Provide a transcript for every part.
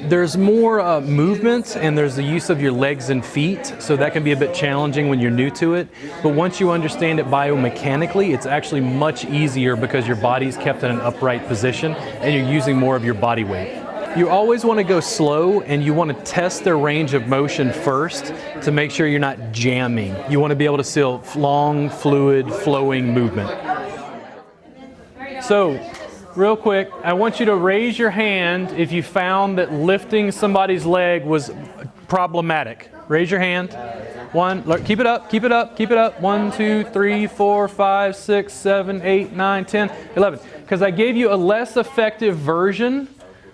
There's more movement, and there's the use of your legs and feet, so that can be a bit challenging when you're new to it. But once you understand it biomechanically, it's actually much easier because your body's kept in an upright position and you're using more of your body weight. You always want to go slow, and you want to test their range of motion first to make sure you're not jamming. You want to be able to see long, fluid, flowing movement. So, real quick, I want you to raise your hand if you found that lifting somebody's leg was problematic. Raise your hand. One, keep it up, keep it up, keep it up. 1, 2, 3, 4, 5, 6, 7, 8, 9, 10, 11. Because I gave you a less effective version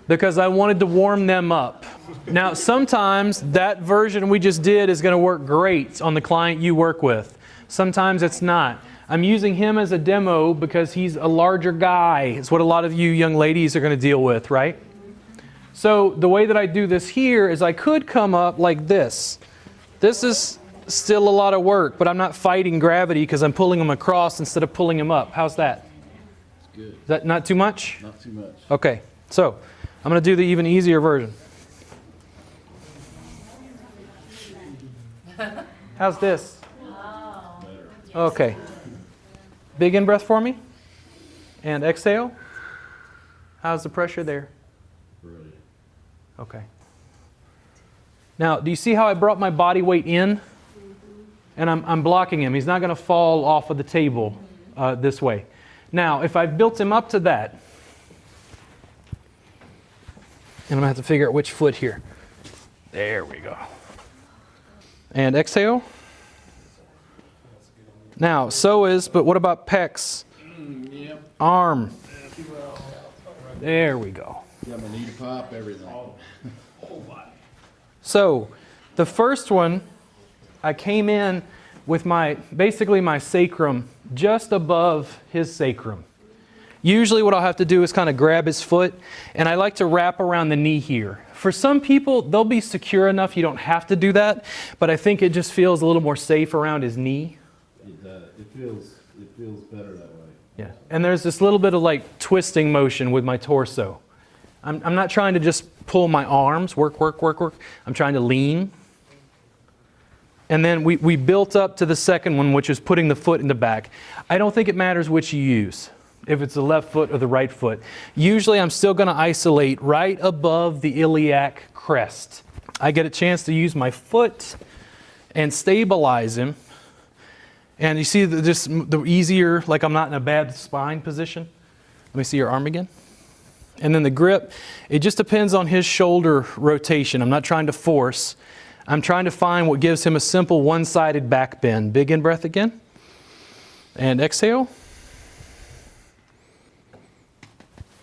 because I wanted to warm them up. Now, sometimes that version we just did is going to work great on the client you work with. Sometimes it's not. I'm using him as a demo because he's a larger guy. It's what a lot of you young ladies are going to deal with, right? So the way that I do this here is I could come up like this. This is still a lot of work, but I'm not fighting gravity because I'm pulling him across instead of pulling him up. How's that? It's good. Is that not too much? Not too much. Okay, so I'm going to do the even easier version. How's this? Okay. Big in-breath for me. And exhale. How's the pressure there? Brilliant. Okay. Now, do you see how I brought my body weight in? And I'm blocking him. He's not going to fall off of the table this way. Now, if I've built him up to that, and I'm going to have to figure out which foot here. There we go. And exhale. Now, Psoas, but what about pecs? Yep. Arm. There we go. Got my knee to pop, everything. So, the first one, I came in with basically my sacrum just above his sacrum. Usually what I'll have to do is kind of grab his foot, and I like to wrap around the knee here. For some people, they'll be secure enough you don't have to do that, but I think it just feels a little more safe around his knee. It feels better that way. Yeah, and there's this little bit of like twisting motion with my torso. I'm not trying to just pull my arms, work. I'm trying to lean. And then we built up to the second one, which is putting the foot in the back. I don't think it matters which you use, if it's the left foot or the right foot. Usually I'm still going to isolate right above the iliac crest. I get a chance to use my foot and stabilize him. And you see the easier, like I'm not in a bad spine position. Let me see your arm again. And then the grip, it just depends on his shoulder rotation. I'm not trying to force. I'm trying to find what gives him a simple one-sided back bend. Big in-breath again. And exhale.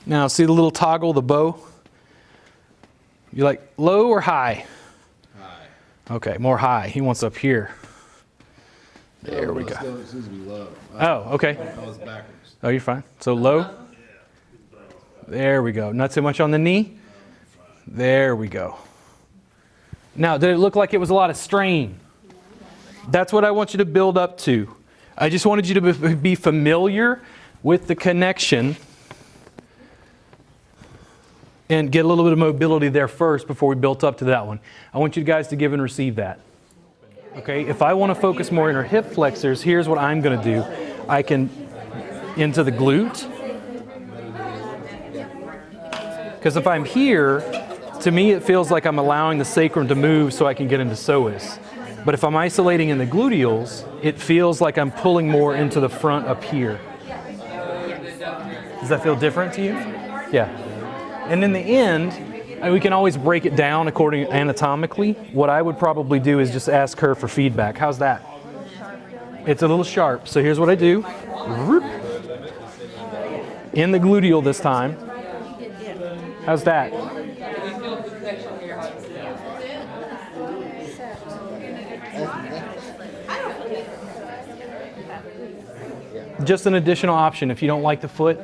Now see the little toggle, the bow? You like low or high? High. Okay, more high. He wants up here. There we go. Excuse me, low. Oh, okay. I was backwards. Oh, you're fine. So low. There we go. Not so much on the knee. There we go. Now, did it look like it was a lot of strain? That's what I want you to build up to. I just wanted you to be familiar with the connection and get a little bit of mobility there first before we built up to that one. I want you guys to give and receive that. Okay, if I want to focus more in our hip flexors, here's what I'm going to do. I can into the glute. Because if I'm here, to me it feels like I'm allowing the sacrum to move so I can get into psoas. But if I'm isolating in the gluteals, it feels like I'm pulling more into the front up here. Does that feel different to you? Yeah. And in the end, we can always break it down according anatomically. What I would probably do is just ask her for feedback. How's that? It's a little sharp. So here's what I do. In the gluteal this time. How's that? Just an additional option. If you don't like the foot,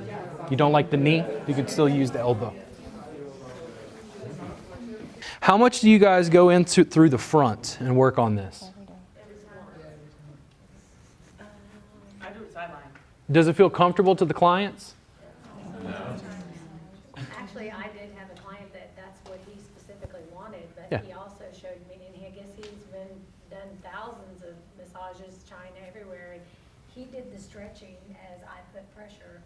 you don't like the knee, you could still use the elbow. How much do you guys go into through the front and work on this? I do it sideline. Does it feel comfortable to the clients? Actually, I did have a client that's what he specifically specifically wanted, but Yeah. he also showed me, and I guess he's done thousands of massages, China, everywhere, and he did the stretching as I put pressure,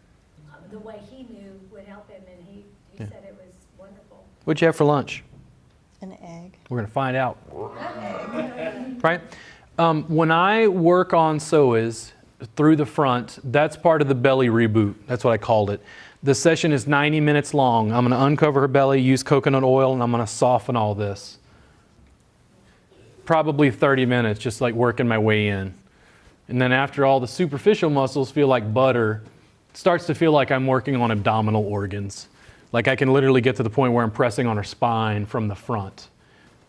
the way he knew would help him, and he Yeah. said it was wonderful. What'd you have for lunch? An egg. We're going to find out. Right? When I work on psoas through the front, that's part of the belly reboot. That's what I called it. The session is 90 minutes long. I'm going to uncover her belly, use coconut oil, and I'm going to soften all this. Probably 30 minutes, just like working my way in. And then after all the superficial muscles feel like butter, it starts to feel like I'm working on abdominal organs. Like I can literally get to the point where I'm pressing on her spine from the front.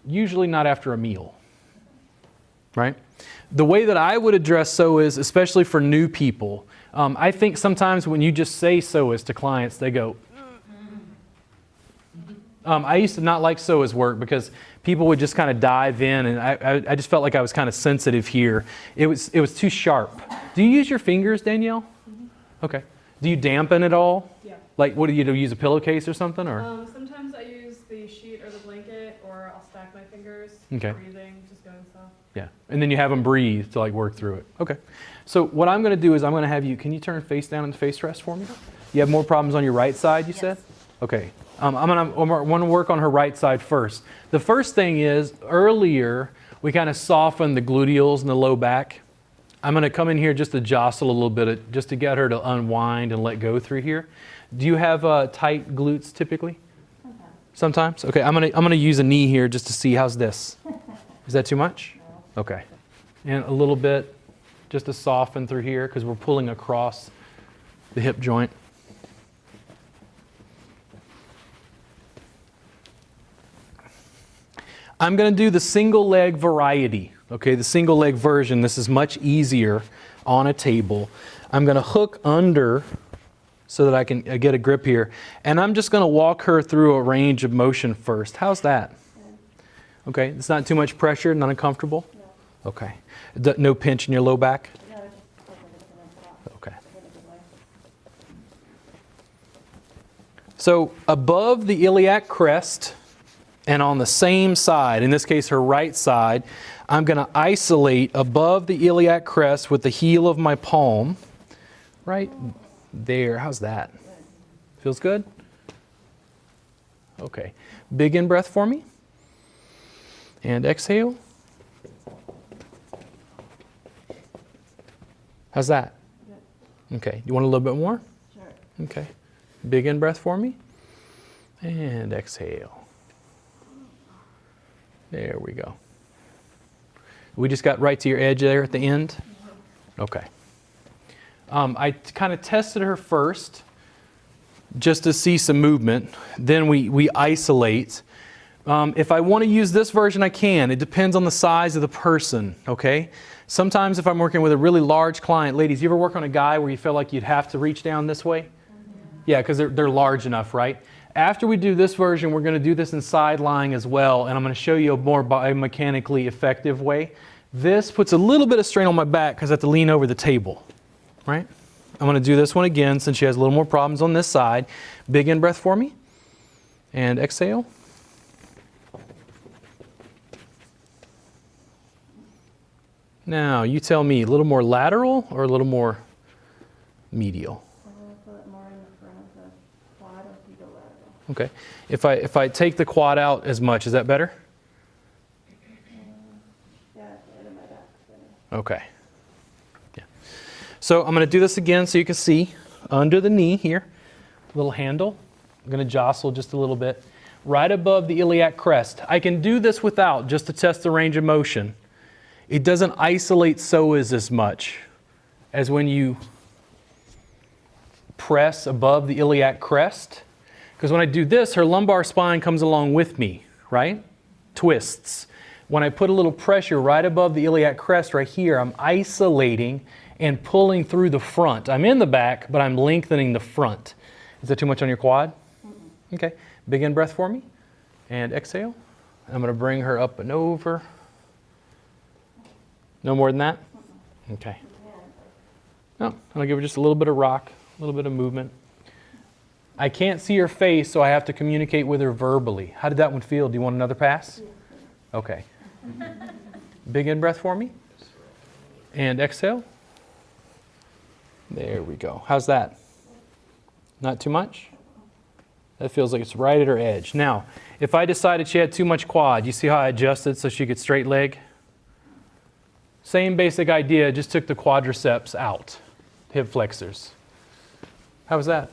Usually not after a meal, right? The way that I would address psoas, especially for new people, I think sometimes when you just say psoas to clients, they go, I used to not like psoas work because people would just kind of dive in, and I just felt like I was kind of sensitive here. It was too sharp. Do you use your fingers, Danielle? Okay. Do you dampen at all? Yeah. Like, what do you do? Use a pillowcase or something, or? Sometimes I use the sheet or the blanket, or I'll stack my fingers. Okay. Breathing, just going soft. Yeah, and then you have them breathe to like work through it. Okay. So what I'm going to do is I'm going to have you, can you turn face down in the face rest for me? You have more problems on your right side, you said? Okay. I'm going to work on her right side first. The first thing is, earlier, we kind of softened the gluteals and the low back. I'm going to come in here just to jostle a little bit, just to get her to unwind and let go through here. Do you have tight glutes typically? Sometimes. Okay, I'm gonna use a knee here just to see. How's this? Is that too much? Okay. And a little bit just to soften through here because we're pulling across the hip joint. I'm going to do the single leg variety, okay, the single leg version. This is much easier on a table. I'm going to hook under so that I can get a grip here. And I'm just going to walk her through a range of motion first. How's that? Okay, it's not too much pressure, not uncomfortable? Okay. No pinch in your low back? Okay. So above the iliac crest, and on the same side, in this case her right side, I'm going to isolate above the iliac crest with the heel of my palm, right there. How's that? Feels good? Okay. Big in breath for me. And exhale. How's that? Okay. You want a little bit more? Sure. Okay. Big in breath for me. And exhale. There we go. We just got right to your edge there at the end? Okay. I kind of tested her first just to see some movement. Then we isolate. If I want to use this version, I can. It depends on the size of the person, okay? Sometimes if I'm working with a really large client, ladies, you ever work on a guy where you feel like you'd have to reach down this way? Yeah, because they're large enough, right? After we do this version, we're going to do this in side lying as well, and I'm going to show you a more biomechanically effective way. This puts a little bit of strain on my back because I have to lean over the table, right? I'm going to do this one again since she has a little more problems on this side. Big in breath for me, and exhale. Now, you tell me, a little more lateral or a little more medial? Put it more in the front of the quad or you go lateral. Okay. If I take the quad out as much, is that better? Yeah, right in my back. Okay. Yeah. So I'm going to do this again so you can see under the knee here, little handle. I'm going to jostle just a little bit. Right above the iliac crest. I can do this without just to test the range of motion. It doesn't isolate psoas as much as when you press above the iliac crest. Because when I do this, her lumbar spine comes along with me, right? Twists. When I put a little pressure right above the iliac crest right here, I'm isolating and pulling through the front. I'm in the back, but I'm lengthening the front. Is that too much on your quad? Mm-mm. Okay. Big in breath for me. And exhale. I'm going to bring her up and over. No more than that? Okay. No, I'll give her just a little bit of rock, a little bit of movement. I can't see her face, so I have to communicate with her verbally. How did that one feel? Do you want another pass? Okay. Big in-breath for me. And exhale. There we go. How's that? Not too much? That feels like it's right at her edge. Now, if I decided she had too much quad, you see how I adjusted so she could straight leg? Same basic idea, just took the quadriceps out, hip flexors. How was that?